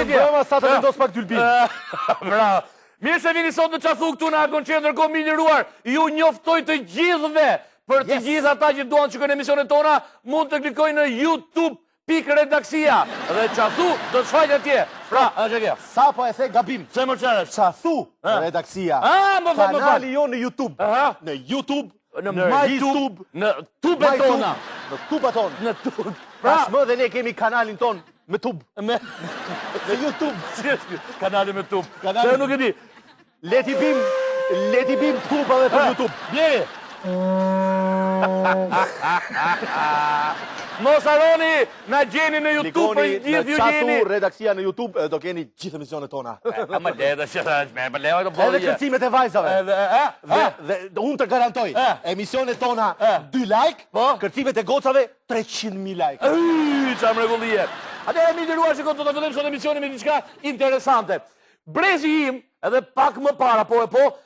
Bravo, sa të vendos pak Dylbin. Bravo. Mirë se vini sot në qasu këtu në Argon Qendër Kombë Miliruar. Ju njoftoj të gjithëve, për të gjithë ata që duan të shikojnë emisionet tona, mund të klikojnë në YouTube.redaksia dhe qasu do të shfaqet atje. Pra, është kjo. Sa po e the gabim. Pse më çfarësh? Qasu redaksia. Më fal. Kanali jo në YouTube. Në YouTube, në YouTube, në Tube tona. Në Tuba ton. Në Tube. Tashmë dhe ne kemi kanalin ton me Tub. Në YouTube. Si është kanali me Tub? Se nuk e di. Leti bim Tuba dhe për YouTube. Bjeri. Mos harroni, na gjeni në YouTube për gjithë ju gjeni. Në qasu redaksia në YouTube do keni gjithë emisionet tona. Më le dhe që më le të Edhe kërcimet e vajzave. Dhe unë të garantoj, emisionet tona 2 like, kërcimet e gocave 300.000 like. Qa mrekullie. Atëherë mi nderuar shikoj do të fillim sot emisionin me diçka interesante. Brezi im edhe pak më para,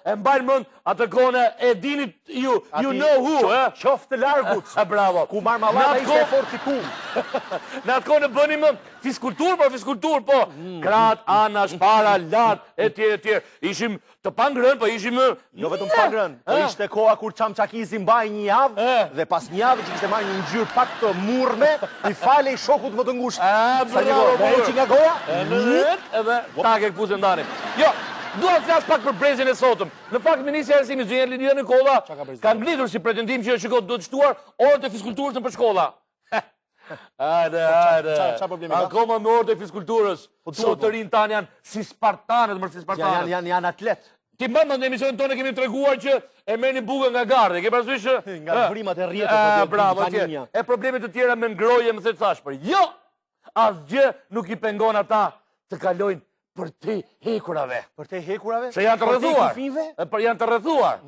e mbajnë mend atë kohën e dinit you know who, Qoftë largut. Bravo. Ku Marmallata ishte fort si kum. Në atë kohën bënim fiskultur, po. Krat, anash, para, lart, etj. Ishim të pangrën, po ishim jo vetëm pangrën, po ishte koha kur Çamçakizi mbaj një javë dhe pas një javë që kishte marrë një ngjyrë pak të murme, i falej shokut më të ngushtë. Sa një gol, që nga goja? Edhe tak e këpuzë ndanim. Jo, dua të flas pak për brezin e sotëm. Në fakt Ministri i Arsimit Zënjer Lidia Nikolla ka ngritur si pretendim që shikoj do të shtuar orët e fiskulturës në përshkolla. Hajde. Akoma me orët e fiskulturës. Sot të rinë tanë janë si spartanët, mërë si spartanët. Janë atlet. Ti mbëmë në emisionin tonë kemi treguar që e merrni bukën nga garde. Ke parasysh që nga vrimat e rrjetës. Bravo, atje. E problemet të tjera me ngroje më thjesht për. Jo! Asgjë nuk i pengon ata të kalojnë për të hekurave. Për të hekurave? Se janë të rrethuar. Për janë të rrethuar.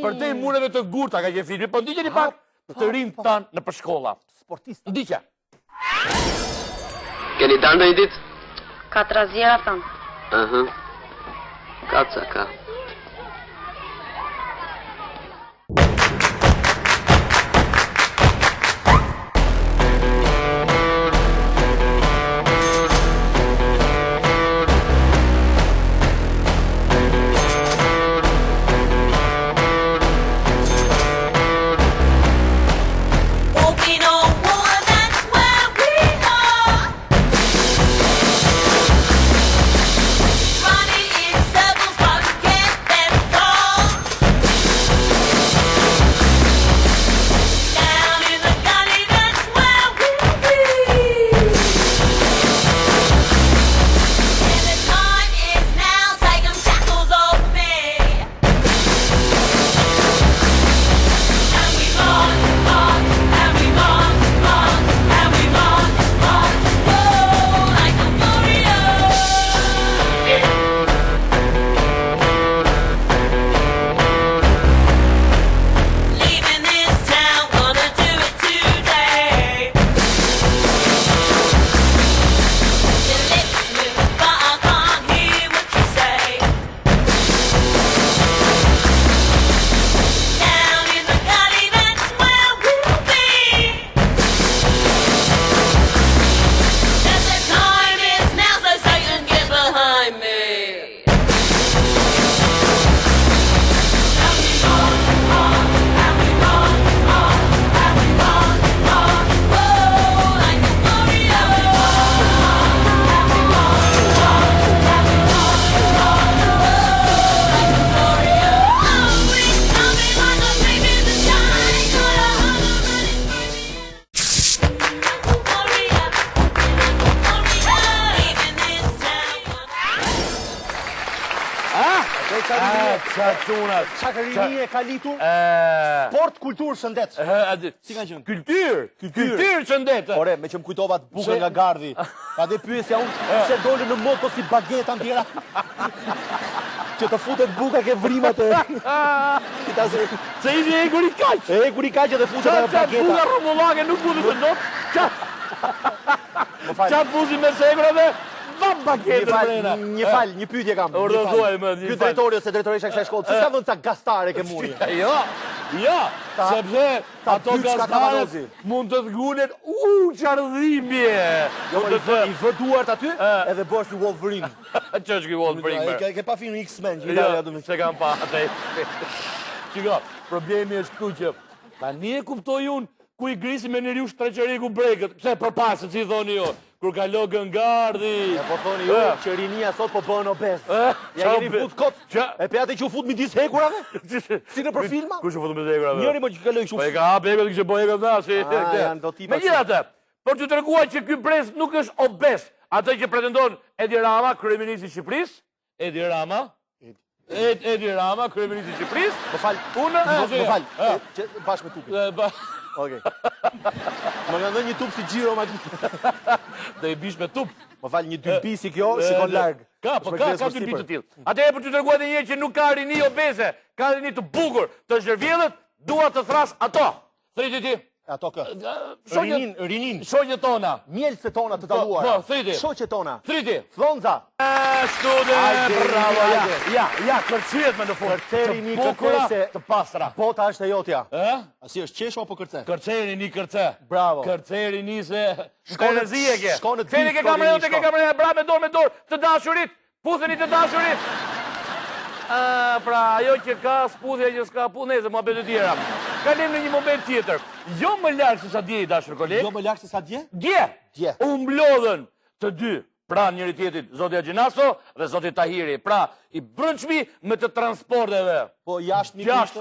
Për të mureve të gurta ka që filmi. Po ndiqeni pak të rinë tanë në përshkolla. Sportist. Ndiqja. Keni dalë në një ditë? 4 zjera thamë. Kaca ka. Running in circles, but we can't Çatunat. Çka rini e ka litur? Sport, kulturë, shëndet. Si kanë qenë? Kultur, shëndet. Ore, me që më kujtova të bukën nga Gardhi. Ka dhe pyesja unë se dole në moto si bageta në tjera. Që të futet buka ke vrimat e... Se ishi e guri kaq. E guri kaq dhe futet e bageta. Buka rumullake nuk budet të not. Qatë fuzi me segrave, vam bageta të brena. Një pyetje kam. Urdhëzuaj më, Ky drejtori ose drejtoresha kësaj shkolle, si ka vënë ca gastare ke muri? Jo, sepse ato gastare mund të zgulen, qardhimje. I vë duart aty edhe bësh një Wolverine. Që është ki Wolverine? Ke pa filmin X-Men që i dalë aty me... Se kam pa, atë. Qiko, problemi është këtu që, tani e kuptoj unë, ku i grisi me njëri u shtreqeriku brekët, pse për pasët, si thoni jo, kur ka logën Gardhi. Po thoni ju, që rinia sot po bëhen obez. Ja jeni fut kot, e pe atë që u fut midis hekurave? Si në për filma? Kush u fut midis hekurave? Njëri më që ka lojë kështu. Po e ka hap hekët, kështë bëhe hekët nasi. Megjithatë, për të treguar që ky brez nuk është obez, atë që pretendon Edi Rama, kryeministri i Shqipërisë, Edi Rama, kryeministri i Shqipërisë. Më fal. Më fal. Bashkë me tupin. Okej. Më nga dhënë një tup si Gjiro Magni. Dhe i bish me tup. Më fal, një dylbi si kjo, shikon larg. Ka dylbi të tillë. Atëherë për të treguar edhe një herë që nuk ka rini obeze, ka rini të bukur, të zhërvjellet, dua të thrash ato. Thriti ti. Ato kë? Rinin. Shoqet tona. Mjelse tona të dalluara. Po, thriti. Shoqet tona. Thriti. Flonza. Stude, bravo. Ja, kërcyet me në fund. Kërceri një kërcese të pastra. Bota është e jotja. Asi është qesho apo kërce? Kërceri një kërce. Bravo. Kërceri një se... Shkonëzi e ke. Shkonët Feni ke kamerë, te ke kamerë, bra me dorë, të dashurit. Putheni të dashurit. Pra, ajo që ka spudhja që s'ka puneze, më betë tjera. Kalim në një moment tjetër. Jo më larkë se sa dje i dashur kolegë. Jo më larkë se sa dje? Dje. U mblodhen të dy, pra njëri tjetit, zoti Gjinaso dhe zoti Tahiri. Pra, i brëndshmi me të transporteve. Po, jashtëmi ishte?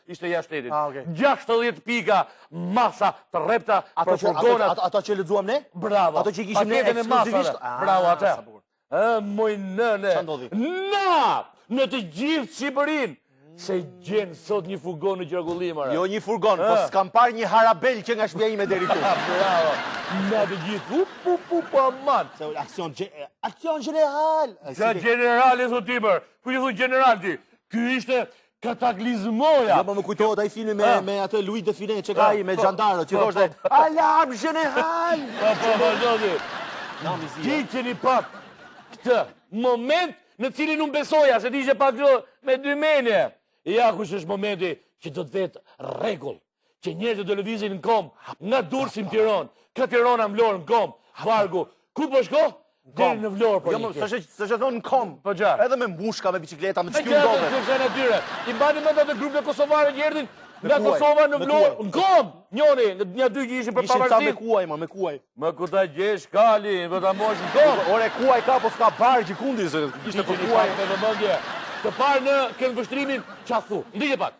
Ishte jashtetit. 60 pika, masa të repta për furgonat. Ato që lexuam ne? Bravo. Ato që i kishim ne ekskluzivisht? Bravo, atë. Moj nëne. Na! Në të gjithë Shqipërinë, se gjenë sot një furgon në qarkullimare. Jo një furgon, po s'kam parë një harabel që nga shtëpia ime deri këtu. Bravo. Në të gjithë, aman. Aksion general. Sa general e thot Timër. Ku që thot general ti? Ky ishte kataklizmoja. Jo, më kujtohet ai filmi me atë Louis de Funès që ka ai me xhandarët, që thoshte alarm general. Po, ti qeni pak këtë moment në cilin unë besoja, se ti që pak me dy menje. Ja, kush është momenti që do të vetë regull, që njerëzit do lëvizin në kom, nga Durrësi në Tiranë, ka Tirana në Vlorë në kom, Vargu, ku po shko? Deri në Vlorë po një. Jo, s'është thonë në kom, po gjarë. Edhe me mbushka, me bicikleta, me të shkju ndove. I mbani me të grupë e Kosovare njerdin, nga Kosova në Vlorë, në kom, njoni, një dy që ishin për pavarësim. Ishin sa me kuaj, me kuaj. Me ku ta gjesh kali, me ta mosh në kom. Ore, kuaj ka, po s'ka barë gjikundi, se ishte për kuaj. Të parë në këndvështrimin, qa thu, ndije pak.